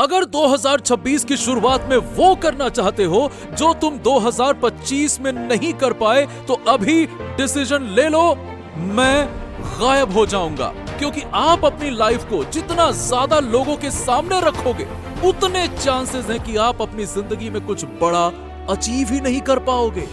अगर 2026 की शुरुआत में वो करना चाहते हो जो तुम 2025 में नहीं कर पाए, तो अभी डिसीजन ले लो, मैं गायब हो जाऊंगा। क्योंकि आप अपनी लाइफ को जितना ज्यादा लोगों के सामने रखोगे, उतने चांसेस हैं कि आप अपनी जिंदगी में कुछ बड़ा अचीव ही नहीं कर पाओगे।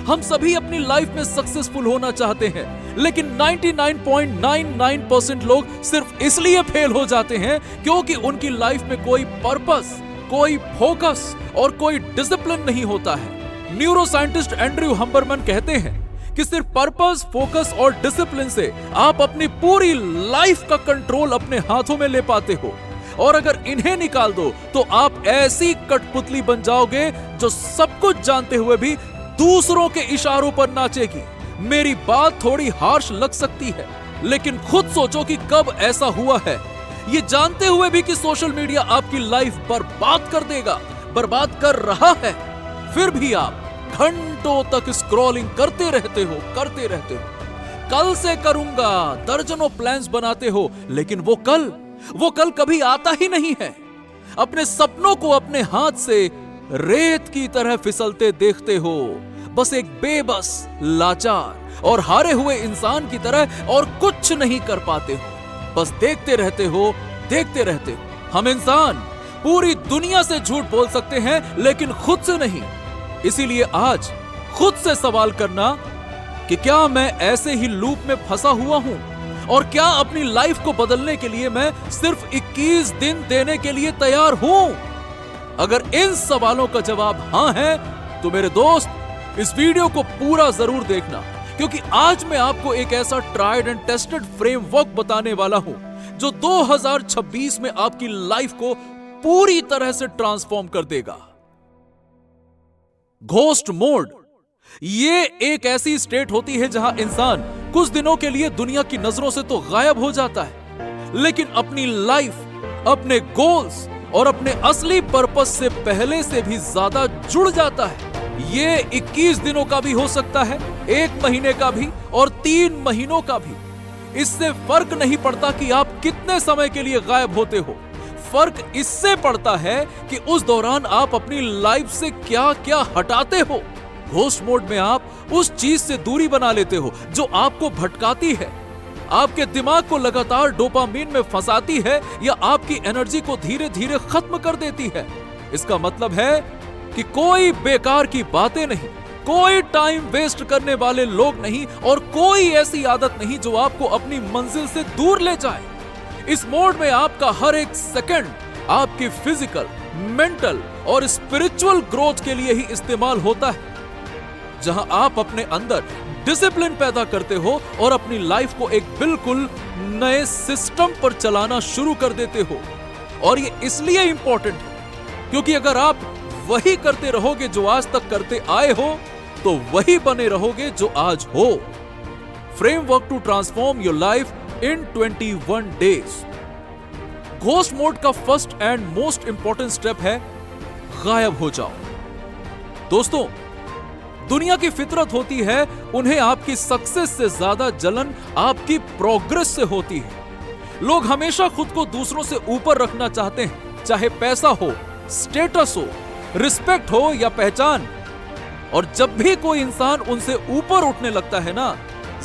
हम सभी अपनी लाइफ में सक्सेसफुल होना चाहते हैं, लेकिन 99.99% लोग सिर्फ इसलिए फेल हो जाते हैं क्योंकि उनकी लाइफ में कोई पर्पस, कोई फोकस और कोई डिसिप्लिन नहीं होता है। न्यूरो साइंटिस्ट एंड्रयू हम्बरमैन कहते हैं कि सिर्फ पर्पस, फोकस और डिसिप्लिन से आप अपनी पूरी लाइफ का कंट्रोल अपने हाथों में ले पाते हो। और अगर इन्हें निकाल दो तो आप ऐसी कठपुतली बन जाओगे जो सब कुछ जानते हुए भी दूसरों के इशारों पर नाचेगी। मेरी बात थोड़ी हार्श लग सकती है, लेकिन खुद सोचो कि कब ऐसा हुआ है, ये जानते हुए भी कि सोशल मीडिया आपकी लाइफ बर्बाद कर देगा, बर्बाद कर रहा है, फिर भी आप घंटों तक स्क्रॉलिंग करते रहते हो। कल से करूंगा, दर्जनों प्लान्स बनाते हो, लेकिन वो कल कभी आता ही नहीं है। अपने सपनों को अपने हाथ से रेत की तरह फिसलते देखते हो, बस एक बेबस, लाचार और हारे हुए इंसान की तरह, और कुछ नहीं कर पाते हो। बस देखते रहते हो। हम इंसान पूरी दुनिया से झूठ बोल सकते हैं, लेकिन खुद से नहीं। इसीलिए आज खुद से सवाल करना कि क्या मैं ऐसे ही लूप में फंसा हुआ हूं, और क्या अपनी लाइफ को बदलने के लिए मैं सिर्फ 21 दिन देने के लिए तैयार हूं? अगर इन सवालों का जवाब हां है, तो मेरे दोस्त इस वीडियो को पूरा जरूर देखना, क्योंकि आज मैं आपको एक ऐसा ट्राइड एंड टेस्टेड फ्रेमवर्क बताने वाला हूं जो 2026 में आपकी लाइफ को पूरी तरह से ट्रांसफॉर्म कर देगा। घोस्ट मोड, ये एक ऐसी स्टेट होती है जहां इंसान कुछ दिनों के लिए दुनिया की नजरों से तो गायब हो जाता है, लेकिन अपनी लाइफ, अपने गोल्स और अपने असली पर्पस से पहले से भी ज्यादा जुड़ जाता है। ये 21 दिनों का भी हो सकता है, 1 महीने का भी और 3 महीनों का भी। इससे फर्क नहीं पड़ता कि आप कितने समय के लिए गायब होते हो। फर्क इससे पड़ता है कि उस दौरान आप अपनी लाइफ से क्या क्या हटाते हो। घोस्ट मोड में आप उस चीज से दूरी बना लेते हो जो आपको भटकाती है, आपके दिमाग को लगातार डोपामीन में फंसाती है, या आपकी एनर्जी को धीरे धीरे खत्म कर देती है। इसका मतलब है कि कोई बेकार की बातें नहीं, कोई टाइम वेस्ट करने वाले लोग नहीं, और कोई ऐसी आदत नहीं जो आपको अपनी मंजिल से दूर ले जाए। इस मोड में आपका हर एक सेकंड आपकी फिजिकल, मेंटल और स्पिरिचुअल ग्रोथ के लिए ही इस्तेमाल होता है, जहां आप अपने अंदर डिसिप्लिन पैदा करते हो और अपनी लाइफ को एक बिल्कुल नए सिस्टम पर चलाना शुरू कर देते हो। और ये इसलिए इंपॉर्टेंट है क्योंकि अगर आप वही करते रहोगे जो आज तक करते आए हो, तो वही बने रहोगे जो आज हो। Framework to transform your life in 21 days. Ghost mode का first and most important step है गायब हो जाओ। दोस्तों, दुनिया की फितरत होती है, उन्हें आपकी सक्सेस से ज्यादा जलन आपकी प्रोग्रेस से होती है। लोग हमेशा खुद को दूसरों से ऊपर रखना चाहते हैं, चाहे पैसा हो, स्टेटस हो, रिस्पेक्ट हो या पहचान। और जब भी कोई इंसान उनसे ऊपर उठने लगता है ना,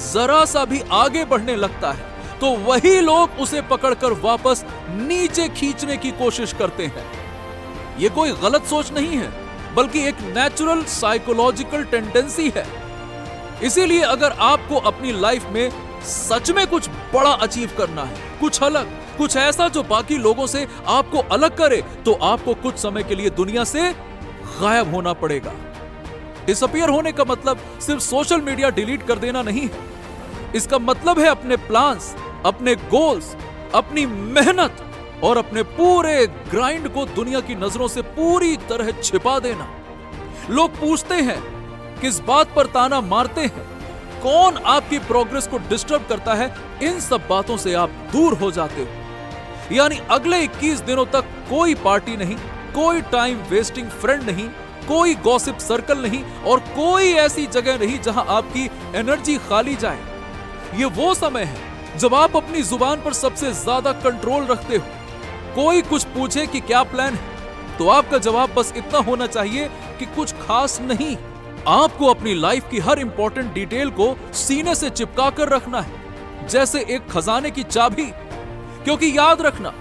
जरा सा भी आगे बढ़ने लगता है, तो वही लोग उसे पकड़कर वापस नीचे खींचने की कोशिश करते हैं। यह कोई गलत सोच नहीं है, बल्कि एक नेचुरल साइकोलॉजिकल टेंडेंसी है। इसीलिए अगर आपको अपनी लाइफ में सच में कुछ बड़ा अचीव करना है, कुछ अलग, कुछ ऐसा जो बाकी लोगों से आपको अलग करे, तो आपको कुछ समय के लिए दुनिया से गायब होना पड़ेगा। डिसअपीयर होने का मतलब सिर्फ सोशल मीडिया डिलीट कर देना नहीं है। इसका मतलब है अपने प्लान्स, अपने गोल्स, अपनी मेहनत और अपने पूरे ग्राइंड को दुनिया की नजरों से पूरी तरह छिपा देना। लोग पूछते हैं, किस बात पर ताना मारते हैं, कौन आपकी प्रोग्रेस को डिस्टर्ब करता है, इन सब बातों से आप दूर हो जाते हो। यानी अगले 21 दिनों तक कोई पार्टी नहीं, कोई टाइम वेस्टिंग फ्रेंड नहीं, कोई गॉसिप सर्कल नहीं, और कोई ऐसी जगह नहीं जहां आपकी एनर्जी खाली जाए। ये वो समय है जब आप अपनी जुबान पर सबसे ज्यादा कंट्रोल रखते हो। कोई कुछ पूछे कि क्या प्लान है, तो आपका जवाब बस इतना होना चाहिए कि कुछ खास नहीं। आपको अपनी लाइफ की हर इंपॉर्टेंट डिटेल को सीने से चिपका कर रखना है, जैसे एक खजाने की चाबी। क्योंकि याद रखना,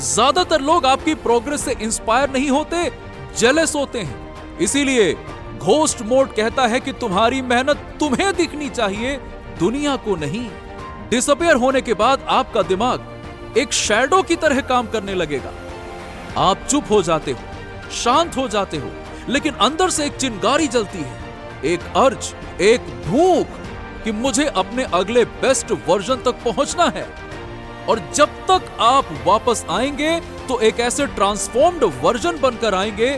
ज्यादातर लोग आपकी प्रोग्रेस से इंस्पायर नहीं होते, जेलस होते हैं। इसीलिए घोस्ट मोड कहता है कि तुम्हारी मेहनत तुम्हें दिखनी चाहिए, दुनिया को नहीं। डिसअपियर होने के बाद आपका दिमाग एक शैडो की तरह काम करने लगेगा। आप चुप हो जाते हो, शांत हो जाते हो, लेकिन अंदर से एक चिंगारी जलती है, एक अर्ज, एक भूख कि मुझे अपने अगले बेस्ट वर्जन तक पहुंचना है। और जब तक आप वापस आएंगे तो एक ऐसे ट्रांसफॉर्म्ड वर्जन बनकर आएंगे,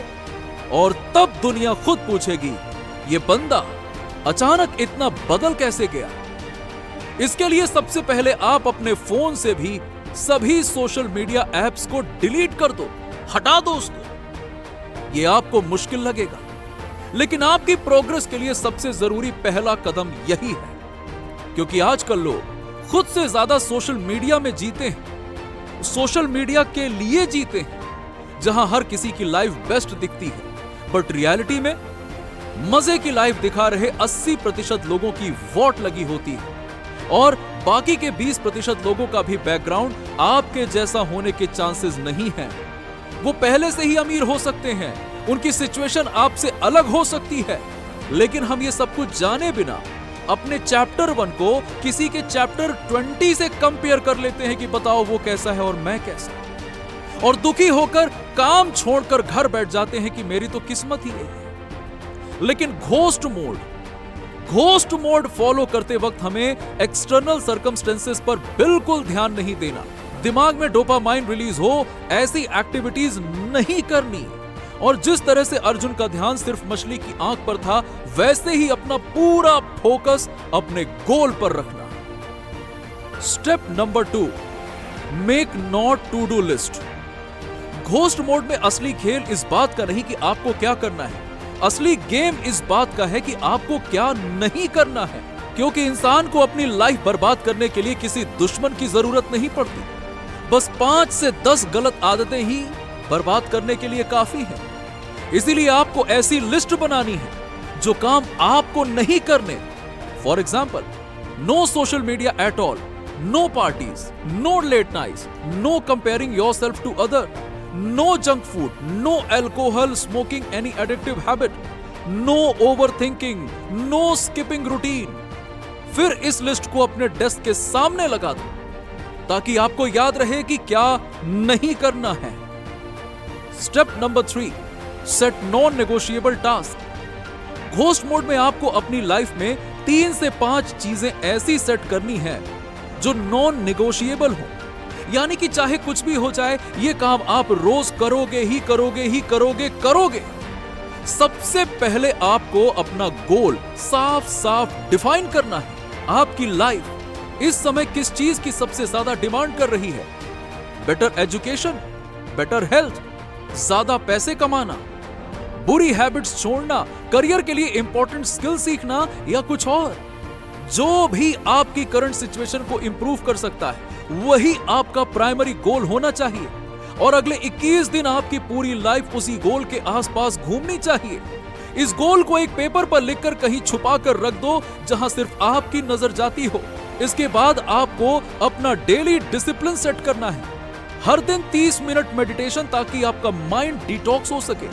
और तब दुनिया खुद पूछेगी, ये बंदा अचानक इतना बदल कैसे गया। इसके लिए सबसे पहले आप अपने फोन से भी सभी सोशल मीडिया ऐप्स को डिलीट कर दो, हटा दो उसको। ये आपको मुश्किल लगेगा, लेकिन आपकी प्रोग्रेस के लिए सबसे जरूरी पहला कदम यही है। क्योंकि आजकल लोग खुद से ज्यादा सोशल मीडिया में जीते हैं, सोशल मीडिया के लिए जीते हैं, जहां हर किसी की लाइफ बेस्ट दिखती है, बट रियलिटी में मजे की लाइफ दिखा रहे 80% लोगों की वोट लगी होती है, और बाकी के 20% लोगों का भी बैकग्राउंड आपके जैसा होने के चांसेस नहीं है। वो पहले से ही अमीर हो सकते हैं, उनकी सिचुएशन आपसे अलग हो सकती है, लेकिन हम ये सब कुछ जाने बिना अपने चैप्टर 1 को किसी के चैप्टर 20 से कंपेयर कर लेते हैं कि बताओ वो कैसा है और मैं कैसा, और दुखी होकर काम छोड़कर घर बैठ जाते हैं कि मेरी तो किस्मत ही नहीं है। लेकिन घोस्ट मोड फॉलो करते वक्त हमें एक्सटर्नल सर्कमस्टेंसेस पर बिल्कुल ध्यान नहीं देना, दिमाग में डोपामाइन रिलीज हो ऐसी एक्टिविटीज नहीं करनी, और जिस तरह से अर्जुन का ध्यान सिर्फ मछली की आंख पर था, वैसे ही अपना पूरा फोकस अपने गोल पर रखना। Step number 2, make not to do list. Ghost mode में असली खेल इस बात का नहीं कि आपको क्या करना है, असली गेम इस बात का है कि आपको क्या नहीं करना है। क्योंकि इंसान को अपनी लाइफ बर्बाद करने के लिए किसी दुश्मन की जरूरत नहीं पड़ती, बस 5 से 10 गलत आदतें ही बर्बाद करने के लिए काफी है। इसीलिए आपको ऐसी लिस्ट बनानी है जो काम आपको नहीं करने। For example, no social media at all, no parties, no late nights, no comparing yourself to other, no junk food, no alcohol, smoking any addictive habit, no overthinking, no skipping routine. फिर इस list को अपने desk के सामने लगा दो, ताकि आपको याद रहे कि क्या नहीं करना है। Step number 3, set non negotiable task. Ghost mode में आपको अपनी लाइफ में 3 से 5 चीजें ऐसी सेट करनी है जो नॉन नेगोशिएबल हो, यानी कि चाहे कुछ भी हो जाए, ये काम आप रोज करोगे ही करोगे। सबसे पहले आपको अपना गोल साफ साफ डिफाइन करना है। आपकी लाइफ इस समय किस चीज की सबसे ज्यादा डिमांड कर रही है? बेटर एजुकेशन, बेटर हेल्थ, ज्यादा पैसे कमाना, बुरी हैबिट्स छोड़ना, करियर के लिए इंपॉर्टेंट स्किल सीखना, या कुछ और? जो भी आपकी करंट सिचुएशन को इंप्रूव कर सकता है, वही आपका प्राइमरी गोल होना चाहिए, और अगले 21 दिन आपकी पूरी लाइफ उसी गोल के आसपास घूमनी चाहिए। इस गोल को एक पेपर पर लिखकर कहीं छुपा कर रख दो, जहां सिर्फ आपकी नजर जाती हो। इसके बाद आपको अपना डेली डिसिप्लिन सेट करना है। हर दिन 30 मिनट मेडिटेशन, ताकि आपका माइंड डिटॉक्स हो सके,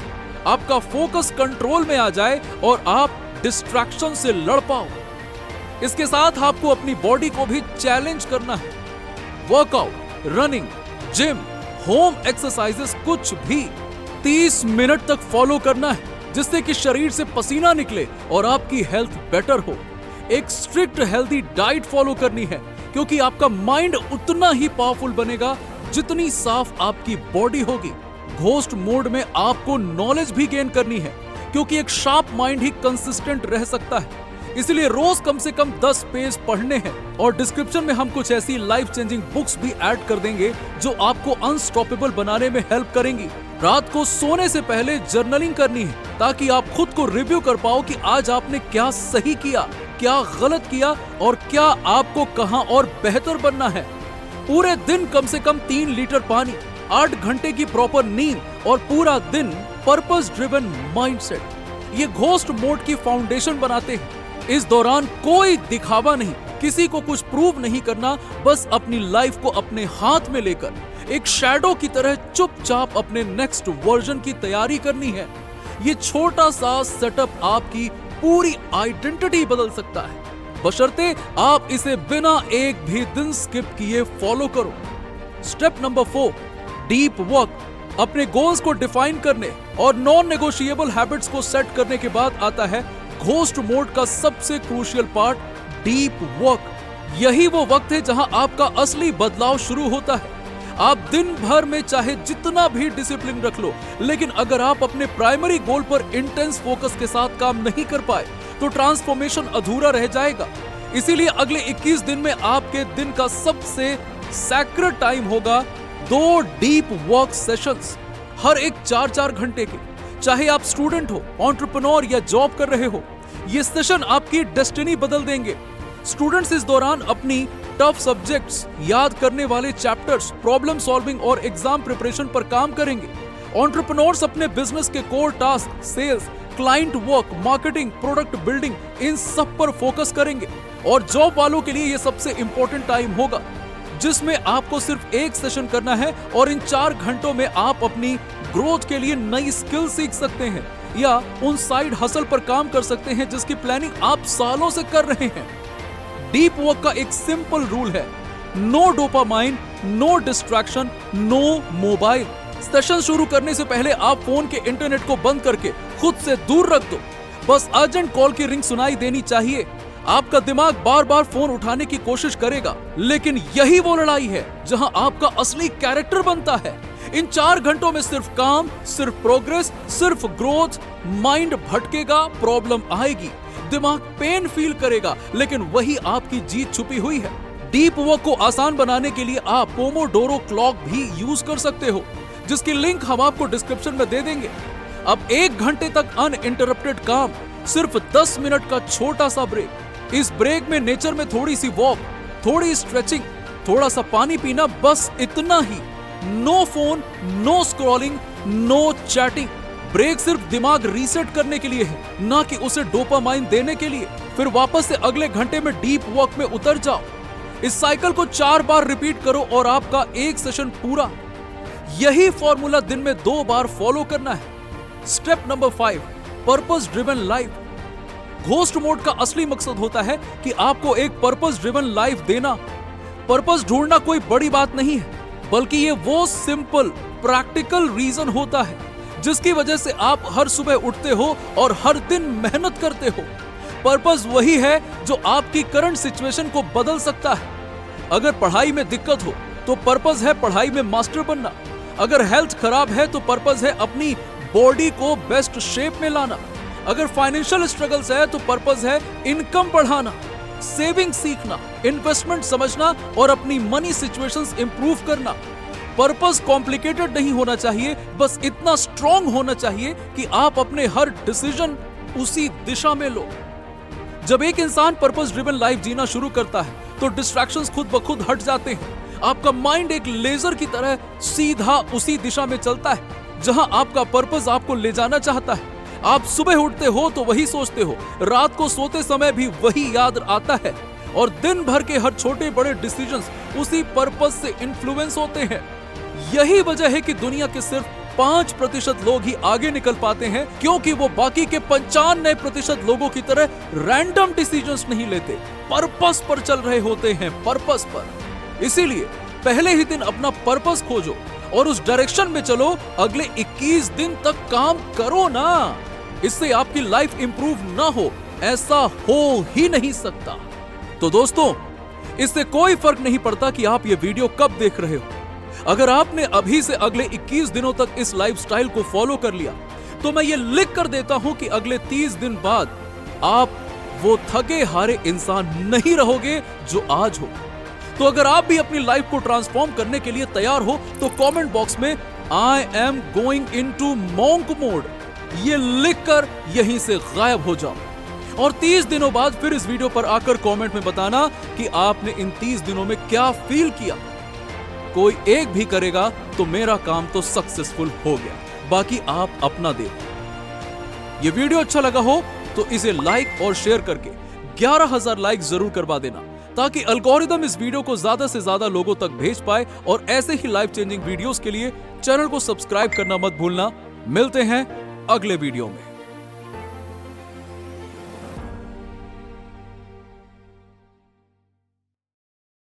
आपका फोकस कंट्रोल में आ जाए और आप डिस्ट्रैक्शन से लड़ पाओ। इसके साथ आपको अपनी बॉडी को भी चैलेंज करना है। Workout, running, gym, home exercises, कुछ भी 30 मिनट तक फॉलो करना है, जिससे कि शरीर से पसीना निकले और आपकी हेल्थ बेटर हो। एक स्ट्रिक्ट हेल्दी डाइट फॉलो करनी है, क्योंकि आपका माइंड उतना ही पावरफुल बनेगा जितनी साफ आपकी बॉडी होगी। घोस्ट मोड में आपको नॉलेज भी गेन करनी है, क्योंकि एक शार्प माइंड ही कंसिस्टेंट रह सकता है। इसलिए रोज कम से कम 10 पेज पढ़ने हैं, और डिस्क्रिप्शन में हम कुछ ऐसी लाइफ चेंजिंग बुक्स भी ऐड कर देंगे जो आपको अनस्टॉपेबल बनाने में हेल्प करेंगी। रात को सोने से पहले जर्नलिंग करनी है, ताकि आप खुद को रिव्यू कर पाओ कि आज आपने क्या सही किया, क्या गलत किया, और क्या आपको कहां और बेहतर बनना है। पूरे दिन कम से कम 3 लीटर पानी, 8 घंटे की प्रॉपर नींद और पूरा दिन पर्पस ड्रिवन माइंडसेट ये घोस्ट मोड की फाउंडेशन बनाते हैं। इस दौरान कोई दिखावा नहीं, किसी को कुछ प्रूव नहीं करना, बस अपनी लाइफ को अपने हाथ में लेकर एक शैडो की तरह चुपचाप अपने नेक्स्ट वर्जन की तैयारी करनी है। ये छोटा सा सेटअप आपकी पूरी आइडेंटिटी बदल सकता है, बशर्ते आप इसे बिना एक भी दिन स्किप किए फॉलो करो। Step number 4, deep work. अपने गोल्स को डिफाइन करने और नॉन नेगोशिएबल हैबिट्स को सेट करने के बाद आता है घोस्ट मोड का सबसे क्रूशियल पार्ट, डीप वर्क। यही वो वक्त है जहां आपका असली बदलाव शुरू होता है। आप दिन भर में चाहे जितना भी डिसिप्लिन रख लो, लेकिन अगर आप अपने प्राइमरी गोल पर इंटेंस फोकस के साथ काम नहीं कर पाए तो ट्रांसफॉर्मेशन अधूरा रह जाएगा। इसीलिए अगले 21 दिन में आपके दिन का सबसे सैक्रेड टाइम होगा 2 डीप वर्क सेशंस, हर एक 4-4 घंटे के। चाहे आप स्टूडेंट हो, एंटरप्रेन्योर या जॉब कर रहे हो, ये सेशन आपकी डेस्टिनी बदल देंगे। स्टूडेंट्स इस दौरान अपनी टफ सब्जेक्ट्स, याद करने वाले चैप्टर्स, प्रॉब्लम सॉल्विंग और एग्जाम प्रिपरेशन पर काम करेंगे। एंटरप्रेन्योर्स अपने बिजनेस के core task, sales, client work, marketing, product building, इन सब पर फोकस करेंगे। और जॉब वालों के लिए ये सबसे इंपॉर्टेंट टाइम होगा, जिसमें आपको सिर्फ एक सेशन करना है और इन 4 घंटों में आप अपनी ग्रोथ के लिए नई स्किल सीख सकते हैं या उन साइड हसल पर काम कर सकते हैं जिसकी प्लानिंग आप सालों से कर रहे हैं। डीप वर्क का एक सिंपल रूल है, no dopamine, no distraction, no mobile. Session शुरू करने से पहले आप फोन के इंटरनेट को बंद करके खुद से दूर रख दो। बस अर्जेंट कॉल की रिंग सुनाई देनी चाहिए। आपका दिमाग बार बार फोन उठाने की कोशिश करेगा, लेकिन यही वो लड़ाई है जहां आपका असली कैरेक्टर बनता है। इन 4 घंटों में सिर्फ काम, सिर्फ प्रोग्रेस, सिर्फ ग्रोथ। माइंड भटकेगा, प्रॉब्लम आएगी, दिमाग पेन फील करेगा, लेकिन वही आपकी जीत छुपी हुई है। डीप वर्क को आसान बनाने के लिए आप पोमोडोरो क्लॉक भी यूज कर सकते हो, जिसकी लिंक हम आपको डिस्क्रिप्शन में दे देंगे। अब 1 घंटे तक अनइंटरप्टेड काम, सिर्फ 10 मिनट का छोटा सा ब्रेक। इस ब्रेक में नेचर में थोड़ी सी वॉक, थोड़ी स्ट्रेचिंग, थोड़ा सा पानी पीना, बस इतना ही। No phone, no scrolling, no chatting. Break सिर्फ दिमाग रीसेट करने के लिए है, ना कि उसे डोपामाइन देने के लिए। फिर वापस से अगले घंटे में डीप वर्क में उतर जाओ। इस साइकिल को 4 बार रिपीट करो और आपका एक सेशन पूरा। यही फॉर्मूला दिन में 2 बार फॉलो करना है। Step number 5, purpose driven life. Ghost mode का असली मकसद होता है कि आपको एक पर्पस ड्रिवन लाइफ देना। पर्पस ढूंढना कोई बड़ी बात नहीं है, बल्कि ये वो सिंपल प्रैक्टिकल रीजन होता है जिसकी वजह से आप हर सुबह उठते हो और हर दिन मेहनत करते हो। पर्पस वही है जो आपकी करंट सिचुएशन को बदल सकता है। अगर पढ़ाई में दिक्कत हो तो पर्पस है पढ़ाई में मास्टर बनना। अगर हेल्थ खराब है तो पर्पस है अपनी बॉडी को बेस्ट शेप में लाना। अगर फाइनेंशियल स्ट्रगल्स है तो पर्पस है इनकम बढ़ाना, सेविंग सीखना, इन्वेस्टमेंट समझना और अपनी मनी सिचुएशंस इंप्रूव करना। पर्पस कॉम्प्लिकेटेड नहीं होना चाहिए, बस इतना स्ट्रॉन्ग होना चाहिए कि आप अपने हर डिसीजन उसी दिशा में लो। जब एक इंसान पर्पस ड्रिवन लाइफ जीना शुरू करता है तो डिस्ट्रैक्शंस खुद ब खुद हट जाते हैं। आपका माइंड एक लेजर की तरह सीधा उसी दिशा में चलता है जहां आपका पर्पस आपको ले जाना चाहता है। आप सुबह उठते हो तो वही सोचते हो, रात को सोते समय भी वही याद आता है और दिन भर के हर छोटे बड़े डिसीजंस उसी पर्पस से इन्फ्लुएंस होते हैं। यही वजह है कि दुनिया के सिर्फ 5% लोग ही आगे निकल पाते हैं, क्योंकि वो बाकी के 95% लोगों की तरह रैंडम डिसीजंस नहीं लेते, पर्पस पर चल रहे होते हैं, पर्पस पर। इसीलिए पहले ही दिन अपना पर्पस खोजो और उस डायरेक्शन में चलो। अगले 21 दिन तक काम करो ना। इससे आपकी लाइफ इंप्रूव ना हो, ऐसा हो ही नहीं सकता। तो दोस्तों, इससे कोई फर्क नहीं पड़ता कि आप ये वीडियो कब देख रहे हो। अगर आपने अभी से अगले 21 दिनों तक इस लाइफस्टाइल को फॉलो कर लिया तो मैं ये लिख कर देता हूं कि अगले 30 दिन बाद आप वो थके हारे इंसान नहीं रहोगे जो आज हो। तो अगर आप भी अपनी लाइफ को ट्रांसफॉर्म करने के लिए तैयार हो तो कमेंट बॉक्स में I am going into monk mode ये लिखकर यहीं से गायब हो जाओ। और 30 दिनों बाद फिर इस वीडियो पर आकर कमेंट में बताना कि आपने इन 30 दिनों में क्या फील किया। कोई एक भी करेगा तो मेरा काम तो सक्सेसफुल हो गया। बाकी आप अपना देखो। ये वीडियो अच्छा लगा हो तो इसे लाइक और शेयर करके 11,000 लाइक जरूर करवा देना, ताकि एल्गोरिदम इस वीडियो को ज्यादा से ज्यादा लोगों तक भेज पाए। और ऐसे ही लाइफ चेंजिंग वीडियोस के लिए चैनल को सब्सक्राइब करना मत भूलना। मिलते हैं अगले वीडियो में।